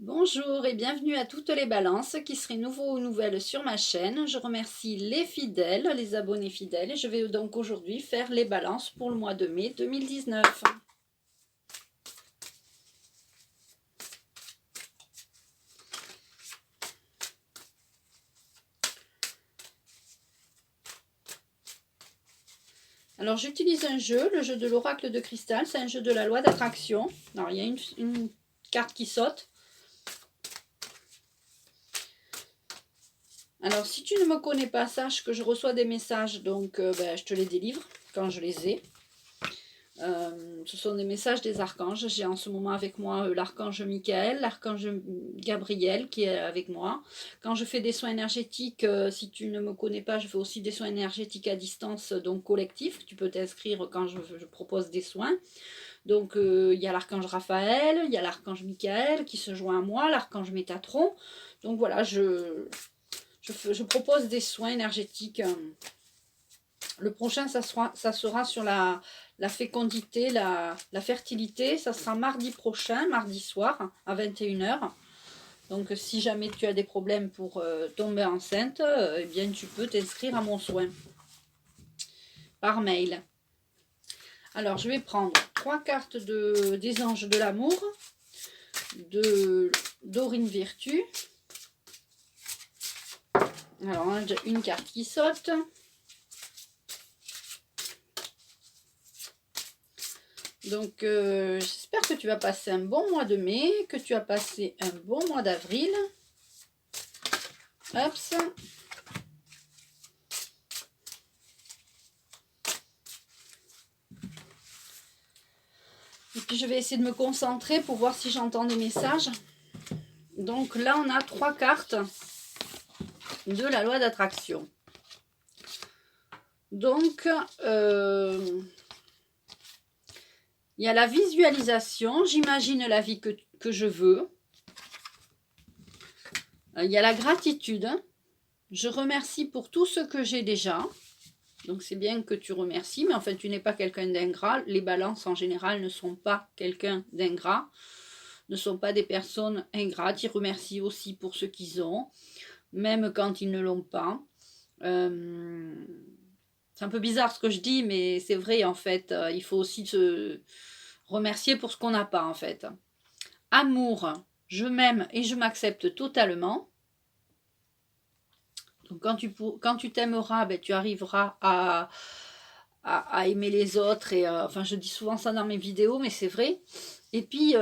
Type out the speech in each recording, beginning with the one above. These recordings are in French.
Bonjour et bienvenue à toutes les balances qui seraient nouveaux ou nouvelles sur ma chaîne. Je remercie les fidèles, les abonnés fidèles et je vais donc aujourd'hui faire les balances pour le mois de mai 2019. Alors j'utilise un jeu, le jeu de l'oracle de cristal, c'est un jeu de la loi d'attraction. Alors il y a une carte qui saute. Alors si tu ne me connais pas, sache que je reçois des messages, donc je te les délivre quand je les ai. Ce sont des messages des archanges. J'ai en ce moment avec moi l'archange Michael, l'archange Gabriel qui est avec moi. Quand je fais des soins énergétiques, si tu ne me connais pas, je fais aussi des soins énergétiques à distance, donc collectifs. Tu peux t'inscrire quand je propose des soins. Donc il y a l'archange Raphaël, il y a l'archange Michael qui se joint à moi, l'archange Métatron. Donc voilà, je propose des soins énergétiques. Le prochain, ça sera sur la fécondité, la fertilité. Ça sera mardi prochain, mardi soir, à 21h. Donc, si jamais tu as des problèmes pour tomber enceinte, eh bien, tu peux t'inscrire à mon soin par mail. Alors, je vais prendre 3 cartes des anges de l'amour, de Dorine Virtue. Alors, on a déjà une carte qui saute. Donc, j'espère que tu vas passer un bon mois de mai, que tu as passé un bon mois d'avril. Hop. Et puis, je vais essayer de me concentrer pour voir si j'entends des messages. Donc, là, on a 3 cartes de la loi d'attraction. Donc, il y a la visualisation. J'imagine la vie que je veux. Il y a la gratitude. Je remercie pour tout ce que j'ai déjà. Donc c'est bien que tu remercies, mais en fait tu n'es pas quelqu'un d'ingrat. Les balances en général ne sont pas quelqu'un d'ingrat, ne sont pas des personnes ingrates. Ils remercient aussi pour ce qu'ils ont, même quand ils ne l'ont pas. C'est un peu bizarre ce que je dis, mais c'est vrai en fait. Il faut aussi se remercier pour ce qu'on n'a pas en fait. Amour, je m'aime et je m'accepte totalement. Donc quand tu t'aimeras, ben, tu arriveras à aimer les autres. Et enfin, je dis souvent ça dans mes vidéos, mais c'est vrai. Et puis,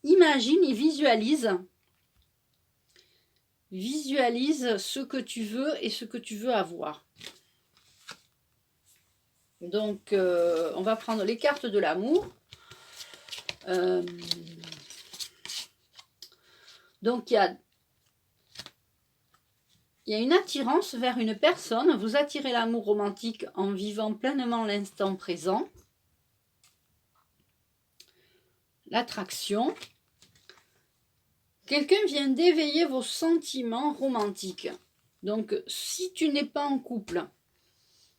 imagine et visualise ce que tu veux et ce que tu veux avoir. Donc, on va prendre les cartes de l'amour. Donc, il y a une attirance vers une personne. Vous attirez l'amour romantique en vivant pleinement l'instant présent. L'attraction. Quelqu'un vient d'éveiller vos sentiments romantiques. Donc, si tu n'es pas en couple,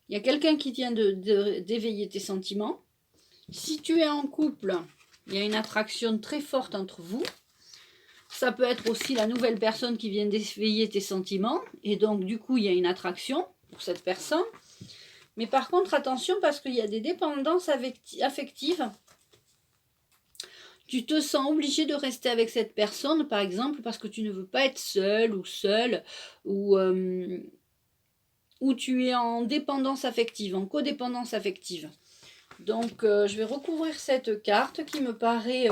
il y a quelqu'un qui vient d'éveiller tes sentiments. Si tu es en couple, il y a une attraction très forte entre vous. Ça peut être aussi la nouvelle personne qui vient d'éveiller tes sentiments. Et donc, du coup, il y a une attraction pour cette personne. Mais par contre, attention, parce qu'il y a des dépendances affectives. Tu te sens obligé de rester avec cette personne, par exemple, parce que tu ne veux pas être seul ou seule, ou tu es en dépendance affective, en codépendance affective. Donc, je vais recouvrir cette carte qui me paraît...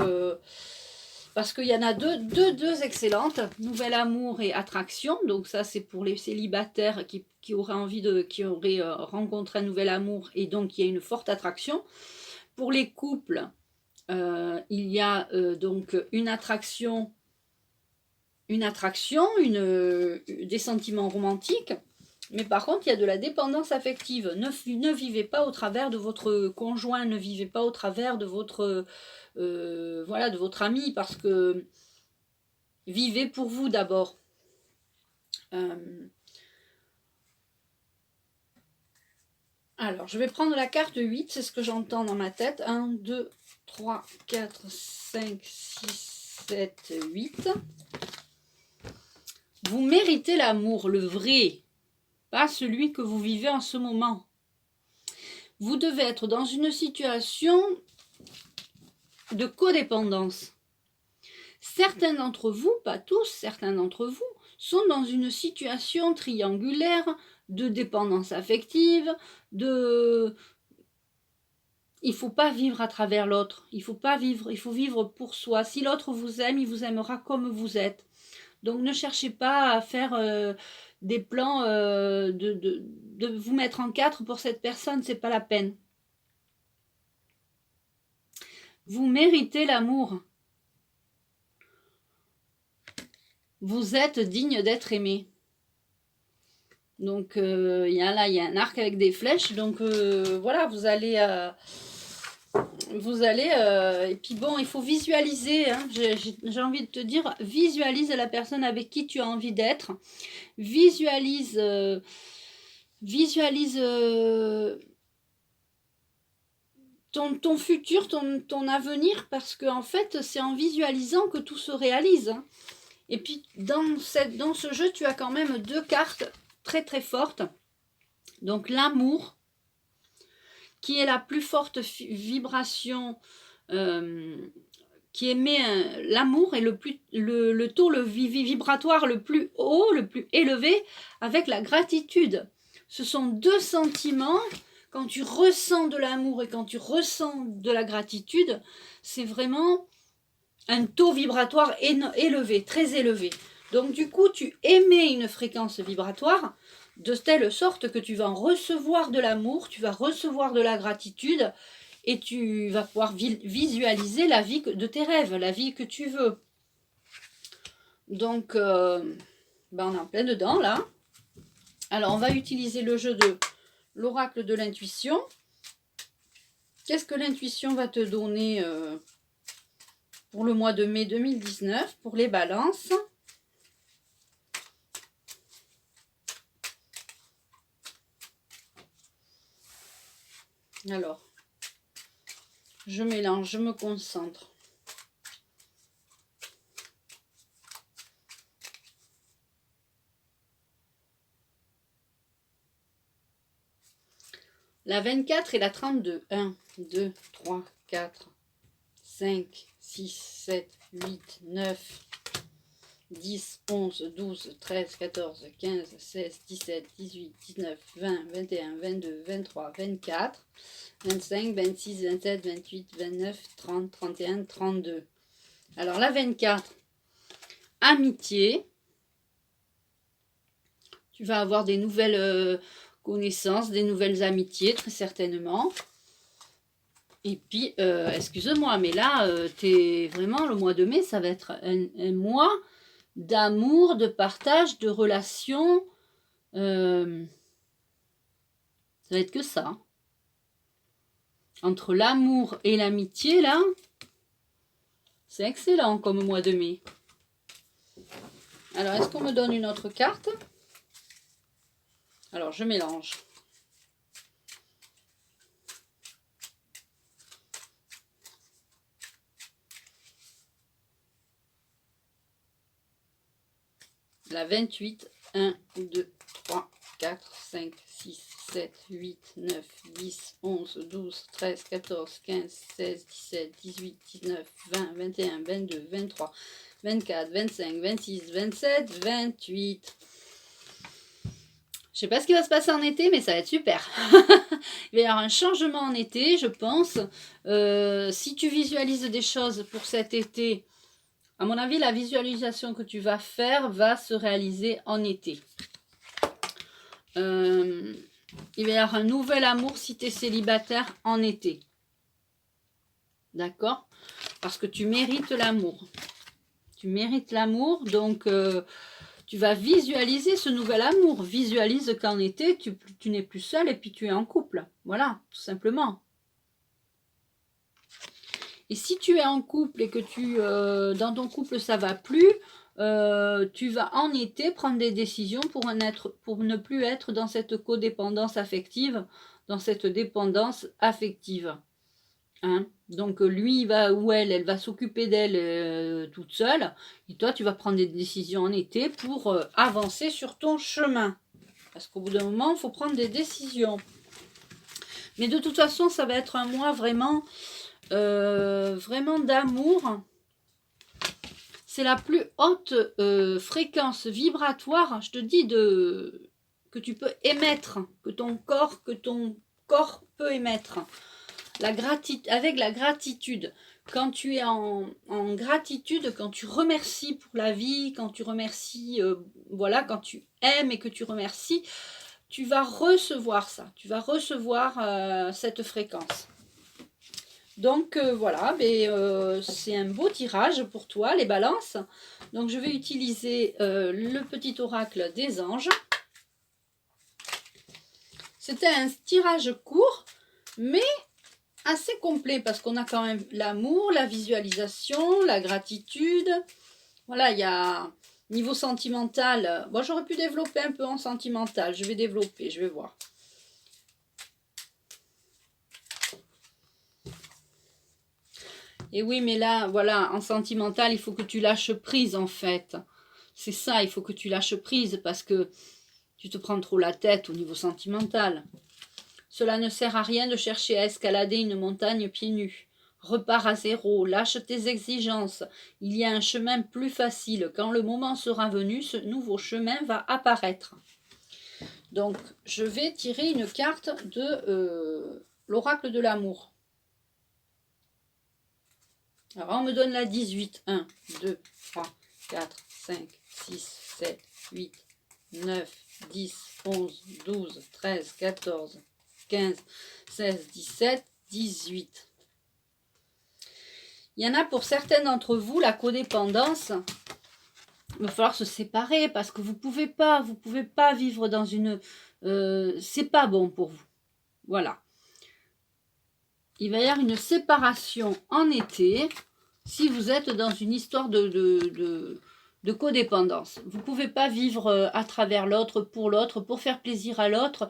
parce qu'il y en a deux excellentes, Nouvel Amour et Attraction. Donc ça, c'est pour les célibataires qui auraient rencontré un nouvel amour et donc il y a une forte attraction. Pour les couples, il y a donc une attraction, des sentiments romantiques. Mais par contre, il y a de la dépendance affective. Ne vivez pas au travers de votre conjoint, ne vivez pas au travers de votre de votre ami, parce que vivez pour vous d'abord. Alors, je vais prendre la carte 8, c'est ce que j'entends dans ma tête. 1, 2, 3, 4, 5, 6, 7, 8. Vous méritez l'amour, le vrai, pas celui que vous vivez en ce moment. Vous devez être dans une situation de codépendance. Certains d'entre vous, pas tous, certains d'entre vous, sont dans une situation triangulaire de dépendance affective, il ne faut pas vivre à travers l'autre, il faut vivre pour soi. Si l'autre vous aime, il vous aimera comme vous êtes. Donc ne cherchez pas à faire des plans de vous mettre en quatre pour cette personne, c'est pas la peine. Vous méritez l'amour. Vous êtes digne d'être aimé. Donc il y a un arc avec des flèches. Donc voilà, vous allez et puis bon, il faut visualiser, hein. J'ai envie de te dire, visualise la personne avec qui tu as envie d'être. Visualise ton futur, ton avenir, parce qu'en fait, c'est en visualisant que tout se réalise, hein. Et puis, dans ce jeu, tu as quand même 2 cartes très très fortes. Donc, l'amour, qui est la plus forte vibration, qui émet l'amour, et le taux vibratoire le plus haut, le plus élevé, avec la gratitude. Ce sont 2 sentiments. Quand tu ressens de l'amour et quand tu ressens de la gratitude, c'est vraiment un taux vibratoire élevé, très élevé. Donc du coup, tu émets une fréquence vibratoire de telle sorte que tu vas en recevoir de l'amour, tu vas recevoir de la gratitude et tu vas pouvoir visualiser la vie de tes rêves, la vie que tu veux. Donc, on est en plein dedans là. Alors, on va utiliser le jeu de l'oracle de l'intuition. Qu'est-ce que l'intuition va te donner pour le mois de mai 2019, pour les balances? Alors, je mélange, je me concentre. La 24 et la 32. 1, 2, 3, 4, 5, 6, 7, 8, 9, 10, 11, 12, 13, 14, 15, 16, 17, 18, 19, 20, 21, 22, 23, 24, 25, 26, 27, 28, 29, 30, 31, 32. Alors la 24, amitié. Tu vas avoir des nouvelles connaissances, des nouvelles amitiés, très certainement. Et puis, excuse-moi, mais là, t'es vraiment, le mois de mai, ça va être un mois d'amour, de partage, de relations. Ça va être que ça. Entre l'amour et l'amitié, là, c'est excellent comme mois de mai. Alors, est-ce qu'on me donne une autre carte? Alors, je mélange. La 28, 1, 2, 3, 4, 5, 6, 7, 8, 9, 10, 11, 12, 13, 14, 15, 16, 17, 18, 19, 20, 21, 22, 23, 24, 25, 26, 27, 28. Je sais pas ce qui va se passer en été, mais ça va être super. Il va y avoir un changement en été, je pense. Si tu visualises des choses pour cet été, à mon avis, la visualisation que tu vas faire va se réaliser en été. Il va y avoir un nouvel amour si tu es célibataire en été. D'accord? Parce que tu mérites l'amour. Tu mérites l'amour, donc tu vas visualiser ce nouvel amour. Visualise qu'en été, tu n'es plus seul et puis tu es en couple. Voilà, tout simplement. Et si tu es en couple et que dans ton couple ça va plus, tu vas en été prendre des décisions pour ne plus être dans cette codépendance affective, dans cette dépendance affective. Hein? Donc lui il va, ou elle va s'occuper d'elle toute seule. Et toi tu vas prendre des décisions en été pour avancer sur ton chemin. Parce qu'au bout d'un moment, il faut prendre des décisions. Mais de toute façon, ça va être un mois vraiment, vraiment d'amour. C'est la plus haute fréquence vibratoire, je te dis, que tu peux émettre, que ton corps peut émettre. Avec la gratitude. Quand tu es en gratitude, quand tu remercies pour la vie, quand tu remercies, voilà, quand tu aimes et que tu remercies, tu vas recevoir ça. Tu vas recevoir cette fréquence. Donc voilà, c'est un beau tirage pour toi, les balances. Donc je vais utiliser le petit oracle des anges. C'était un tirage court, mais assez complet parce qu'on a quand même l'amour, la visualisation, la gratitude. Voilà, il y a niveau sentimental. Bon, j'aurais pu développer un peu en sentimental. Je vais développer, je vais voir. Et oui, mais là, voilà, en sentimental, il faut que tu lâches prise, en fait. C'est ça, il faut que tu lâches prise parce que tu te prends trop la tête au niveau sentimental. Cela ne sert à rien de chercher à escalader une montagne pieds nus. Repars à zéro, lâche tes exigences. Il y a un chemin plus facile. Quand le moment sera venu, ce nouveau chemin va apparaître. Donc, je vais tirer une carte de l'oracle de l'amour. Alors, on me donne la 18. 1, 2, 3, 4, 5, 6, 7, 8, 9, 10, 11, 12, 13, 14, 15, 16, 17, 18. Il y en a pour certains d'entre vous, la codépendance, il va falloir se séparer parce que vous pouvez pas vivre dans une... c'est pas bon pour vous. Voilà. Il va y avoir une séparation en été si vous êtes dans une histoire de codépendance. Vous ne pouvez pas vivre à travers l'autre, pour faire plaisir à l'autre.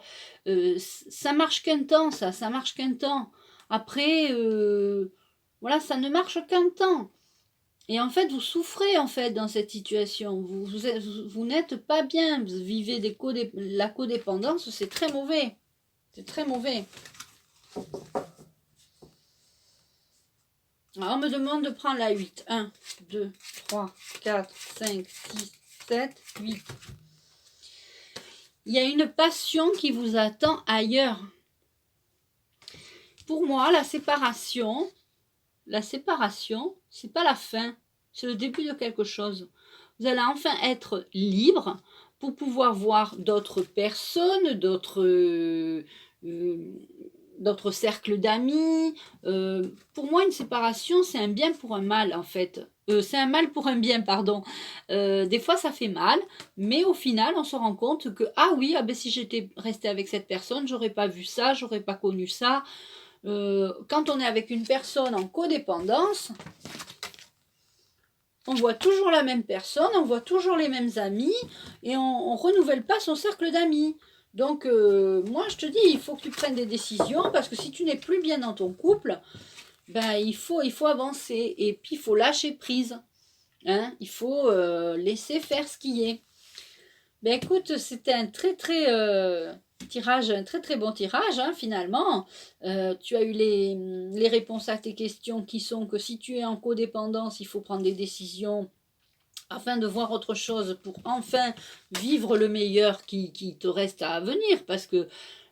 Ça marche qu'un temps, ça marche qu'un temps. Après, voilà, ça ne marche qu'un temps. Et en fait, vous souffrez en fait dans cette situation. Vous n'êtes pas bien. Vous vivez la codépendance, c'est très mauvais. C'est très mauvais. Alors, on me demande de prendre la 8. 1, 2, 3, 4, 5, 6, 7, 8. Il y a une passion qui vous attend ailleurs. Pour moi, la séparation, c'est pas la fin. C'est le début de quelque chose. Vous allez enfin être libre pour pouvoir voir d'autres personnes, d'autres cercles d'amis. Pour moi, une séparation, c'est un bien pour un mal, en fait. C'est un mal pour un bien, pardon. Des fois, ça fait mal, mais au final, on se rend compte que, si j'étais restée avec cette personne, j'aurais pas vu ça, j'aurais pas connu ça. Quand on est avec une personne en codépendance, on voit toujours la même personne, on voit toujours les mêmes amis, et on ne renouvelle pas son cercle d'amis. Donc, moi, je te dis, il faut que tu prennes des décisions, parce que si tu n'es plus bien dans ton couple, il faut avancer, et puis il faut lâcher prise. Hein, il faut laisser faire ce qui est. Écoute, c'était un très très bon tirage, hein, finalement. Tu as eu les réponses à tes questions qui sont que si tu es en codépendance, il faut prendre des décisions afin de voir autre chose pour enfin vivre le meilleur qui te reste à venir, parce que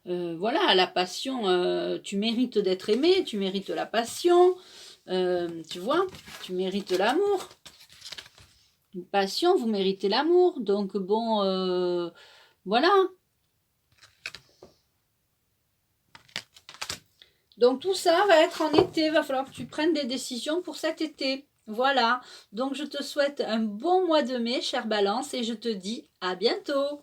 voilà, la passion, tu mérites d'être aimé, tu mérites la passion, tu vois, tu mérites l'amour. Une passion, vous méritez l'amour, donc bon, voilà. Donc tout ça va être en été, il va falloir que tu prennes des décisions pour cet été. Voilà, donc je te souhaite un bon mois de mai, chère Balance, et je te dis à bientôt.